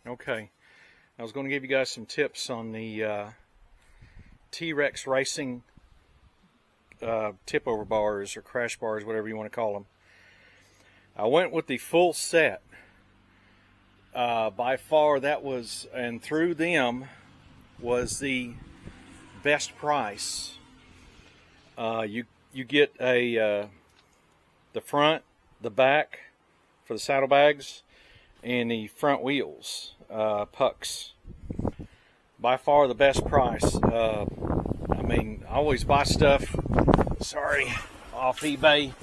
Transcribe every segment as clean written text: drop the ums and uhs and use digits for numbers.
Okay, I was going to give you guys some tips on the T-Rex Racing tip over bars or crash bars, whatever you want to call them. I went with the full set. By far that was, and through them, was the best price. You get the front, the back for the saddlebags, and the front wheels, pucks. By far the best price. I mean, I always buy stuff, off eBay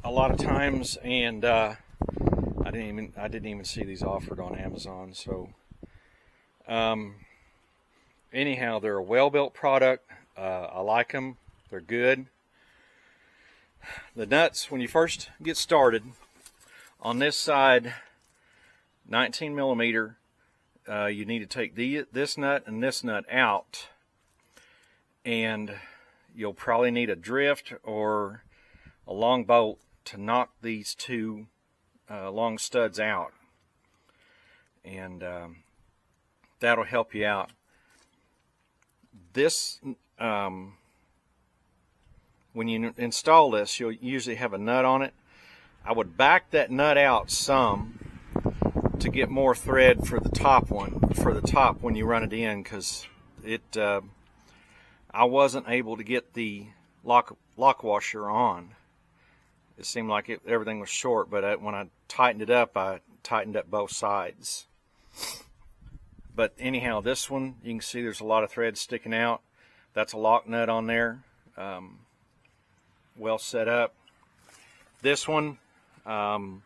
a lot of times, and I didn't even see these offered on Amazon. So, anyhow, they're a well-built product. I like them. They're good. The nuts, when you first get started, on this side, 19 millimeter, you need to take this nut and this nut out, and you'll probably need a drift or a long bolt to knock these two long studs out, and that'll help you out. This when you install this, you'll usually have a nut on it. I would back that nut out some to get more thread for the top when you run it in, because I wasn't able to get the lock washer on. It seemed like everything was short, but when I tightened it up, I tightened up both sides. But anyhow, this one, you can see there's a lot of thread sticking out. That's a lock nut on there, well set up. This one, and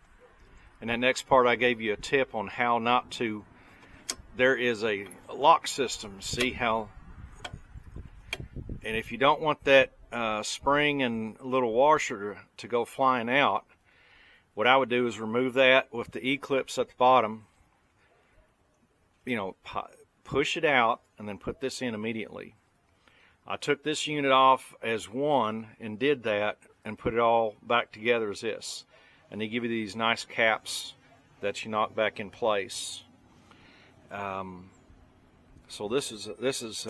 that next part, I gave you a tip on how not to. There is a lock system. See how, and if you don't want that spring and little washer to go flying out, what I would do is remove that with the E-clips at the bottom. You know, push it out and then put this in immediately. I took this unit off as one and did that and put it all back together as this. And they give you these nice caps that you knock back in place. So this is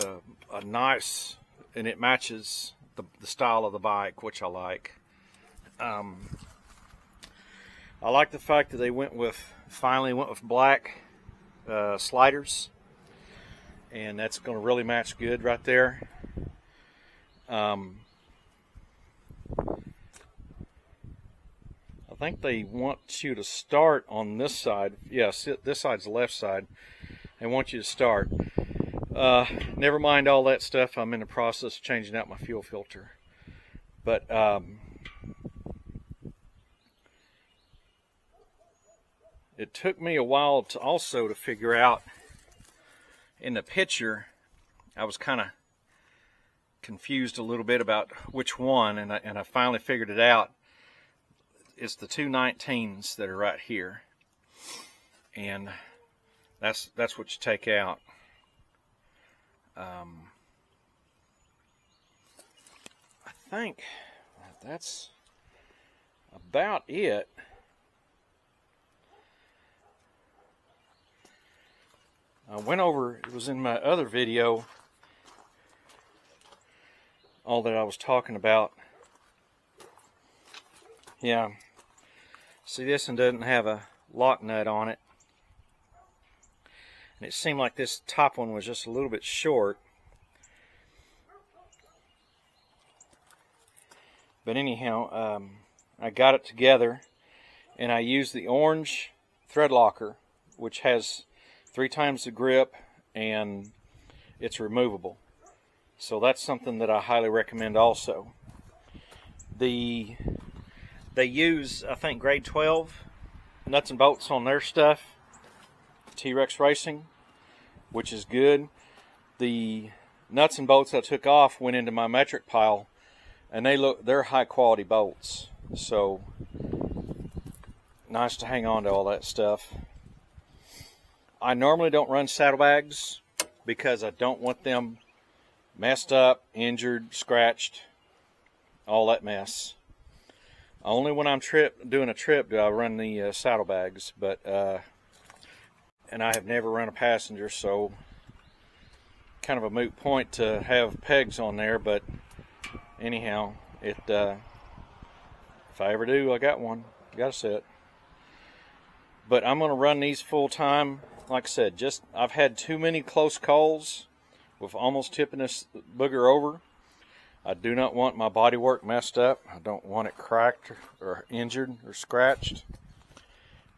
a nice, and it matches the style of the bike, which I like. I like the fact that they finally went with black sliders, and that's going to really match good right there. I think they want you to start on this side. Yes, this side's the left side. They want you to start. Never mind all that stuff. I'm in the process of changing out my fuel filter. But it took me a while to figure out. In the picture, I was kind of confused a little bit about which one, and I finally figured it out. It's the two 19s that are right here, and that's what you take out. I think that's about it. I went over, it was in my other video, all that I was talking about. Yeah, see, this one doesn't have a lock nut on it, and it seemed like this top one was just a little bit short. But anyhow, I got it together, and I used the orange Threadlocker, which has 3 times the grip, and it's removable. So that's something that I highly recommend also. They use, I think, grade 12 nuts and bolts on their stuff, T-Rex Racing, which is good. The nuts and bolts I took off went into my metric pile, and they're high quality bolts. So nice to hang on to all that stuff. I normally don't run saddlebags because I don't want them messed up, injured, scratched, all that mess. Only when I'm doing a trip do I run the saddlebags. But and I have never run a passenger, so kind of a moot point to have pegs on there. But anyhow, if I ever do, I got one. Got a set. But I'm going to run these full time. Like I said, I've had too many close calls with almost tipping this booger over. I do not want my bodywork messed up. I don't want it cracked or injured or scratched.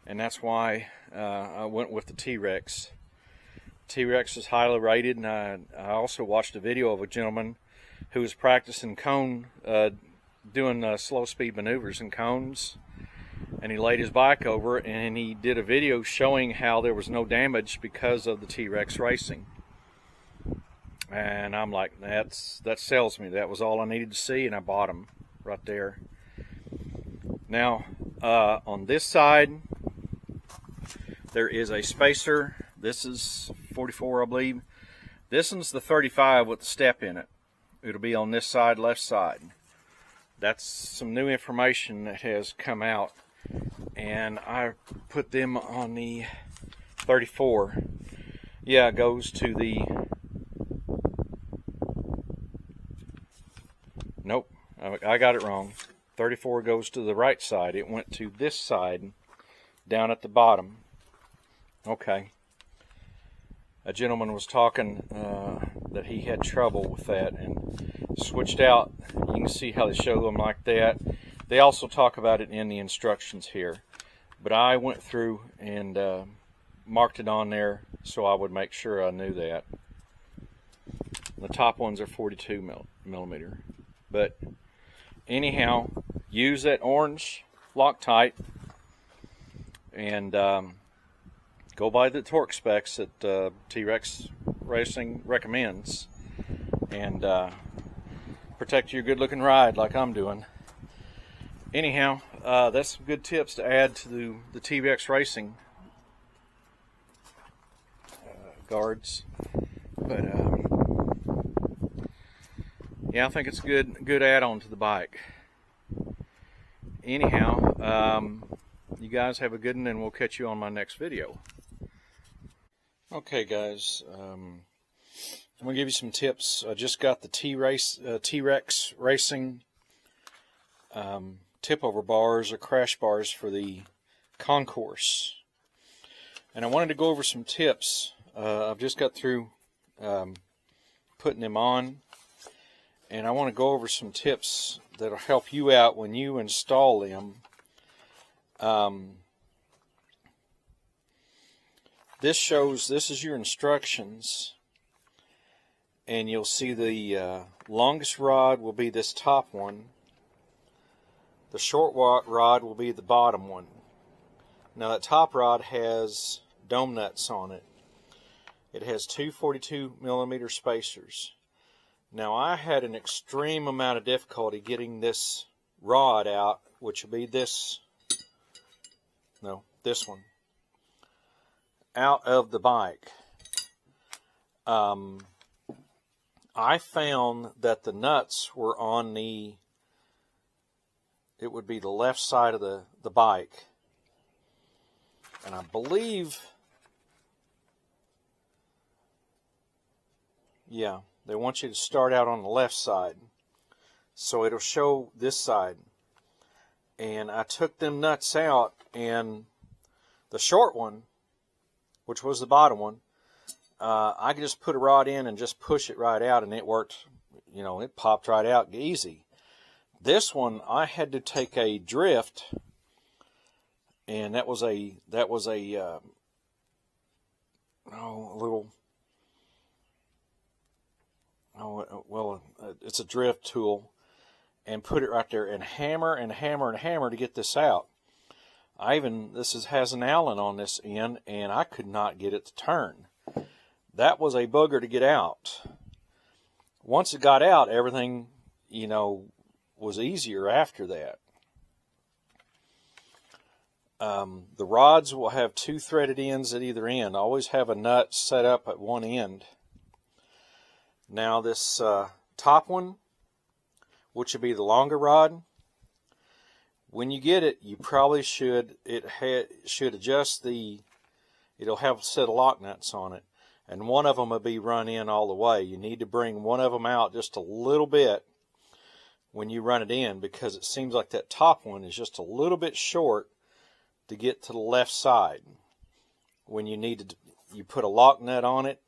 And that's why I went with the T-Rex. T-Rex is highly rated, and I also watched a video of a gentleman who was practicing cone, doing slow speed maneuvers in cones. And he laid his bike over it, and he did a video showing how there was no damage because of the T-Rex racing. And I'm like, that sells me. That was all I needed to see, and I bought them right there. Now, on this side, there is a spacer. This is 44, I believe. This one's the 35 with the step in it. It'll be on this side, left side. That's some new information that has come out, and I put them on the 34. Yeah, it goes to the... Nope, I got it wrong. 34 goes to the right side. It went to this side, down at the bottom. Okay. A gentleman was talking that he had trouble with that and switched out. You can see how they show them like that. They also talk about it in the instructions here. But I went through and marked it on there so I would make sure I knew that. The top ones are 42 millimeter. But anyhow, use that orange Loctite and go by the torque specs that T-Rex Racing recommends, and protect your good looking ride like I'm doing. Anyhow, that's some good tips to add to the T-Rex Racing guards. But yeah, I think it's a good add-on to the bike. Anyhow, you guys have a good one, and we'll catch you on my next video. Okay, guys, I'm going to give you some tips. I just got the T-Rex Racing tip-over bars or crash bars for the Concourse. And I wanted to go over some tips. I've just got through putting them on. And I want to go over some tips that will help you out when you install them. This is your instructions, and you'll see the longest rod will be this top one. The short rod will be the bottom one. Now that top rod has dome nuts on it. It has two 42 millimeter spacers. Now I had an extreme amount of difficulty getting this rod out, which will be this one, out of the bike. I found that the nuts were on it would be the left side of the bike. And I believe, yeah, they want you to start out on the left side. So it'll show this side. And I took them nuts out, and the short one, which was the bottom one, I could just put a rod in and just push it right out, and it worked. You know, it popped right out easy. This one, I had to take a drift, and it's a drift tool, and put it right there and hammer and hammer and hammer to get this out. Has an Allen on this end, and I could not get it to turn. That was a booger to get out. Once it got out, everything, was easier after that. The rods will have two threaded ends at either end. Always have a nut set up at one end. Now this top one, which would be the longer rod, when you get it, you probably should adjust the it'll have a set of lock nuts on it, and one of them will be run in all the way. You need to bring one of them out just a little bit when you run it in, because it seems like that top one is just a little bit short to get to the left side when you need to. You put a lock nut on it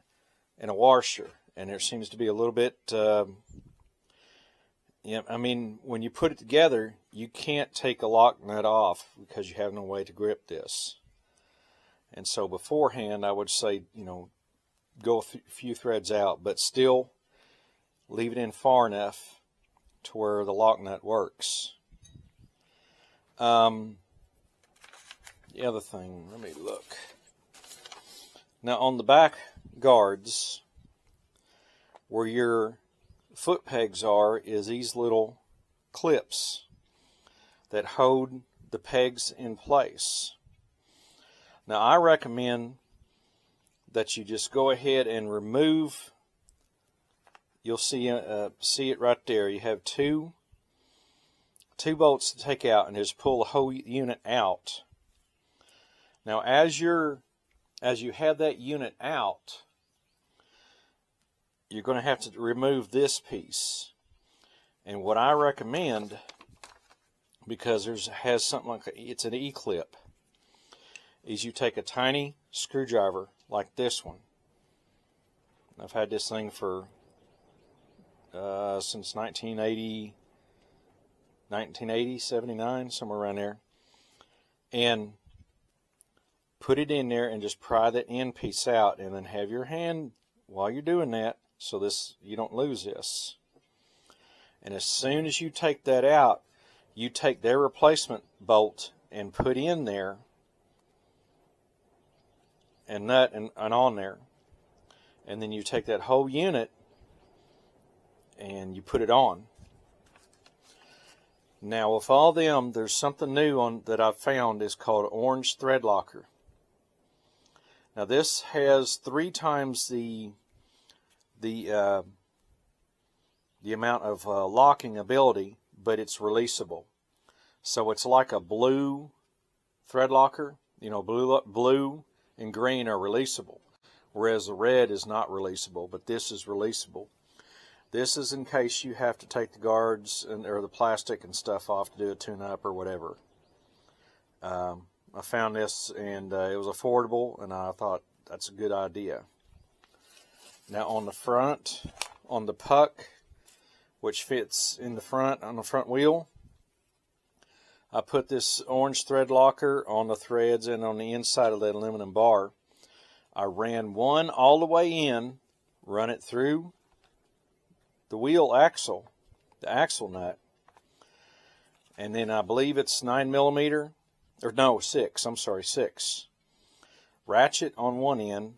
and a washer, and there seems to be a little bit I mean, when you put it together, you can't take a lock nut off because you have no way to grip this. And so beforehand, I would say, you know, go a few threads out, but still leave it in far enough to where the lock nut works. The other thing, let me look. Now on the back guards, where your foot pegs are, is these little clips that hold the pegs in place. Now I recommend that you just go ahead and remove. You'll see it right there. You have two bolts to take out, and just pull the whole unit out. Now as you have that unit out, you're going to have to remove this piece. And what I recommend, because has something like it's an E-clip, is you take a tiny screwdriver like this one. I've had this thing for since 1980, 79, somewhere around there, and put it in there and just pry that end piece out, and then have your hand while you're doing that, so you don't lose this. And as soon as you take that out, you take their replacement bolt and put in there, and nut and on there, and then you take that whole unit and you put it on. Now with all them, there's something new that I've found is called orange Threadlocker. Now this has 3 times the amount of locking ability, but it's releasable. So it's like a blue Threadlocker. You know, blue and green are releasable, whereas the red is not releasable, but this is releasable. This is in case you have to take the guards or the plastic and stuff off to do a tune-up or whatever. I found this, and it was affordable, and I thought that's a good idea. Now on the front, on the puck, which fits in the front on the front wheel, I put this orange Threadlocker on the threads and on the inside of that aluminum bar. I ran one all the way in, run it through the wheel axle, the axle nut, and then I believe it's 9mm, or no, 6, I'm sorry, 6. Ratchet on one end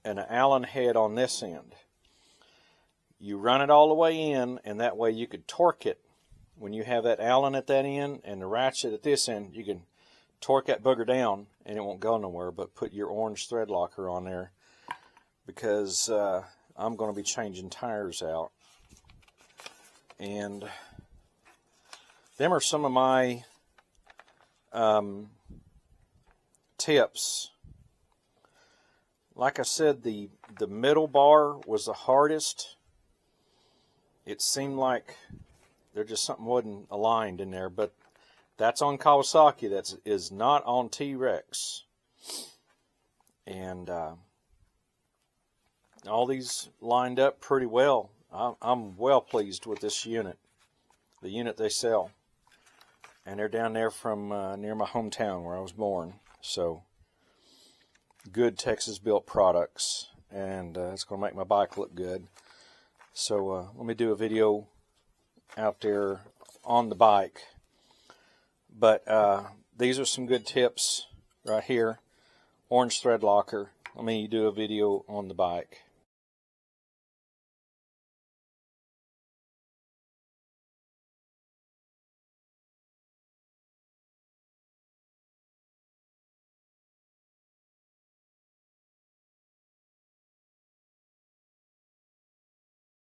and an Allen head on this end. You run it all the way in, and that way you could torque it. When you have that Allen at that end and the ratchet at this end, you can torque that booger down and it won't go nowhere, but put your orange Threadlocker on there, because I'm going to be changing tires out. And them are some of my tips. Like I said, the middle bar was the hardest. It seemed like there just something wasn't aligned in there, but that's on Kawasaki. That is not on T-Rex. And all these lined up pretty well. I'm well pleased with this unit, the unit they sell. And they're down there from near my hometown where I was born. So, good Texas-built products. And it's going to make my bike look good. So, let me do a video out there on the bike. But these are some good tips right here. Orange Threadlocker. Let me do a video on the bike.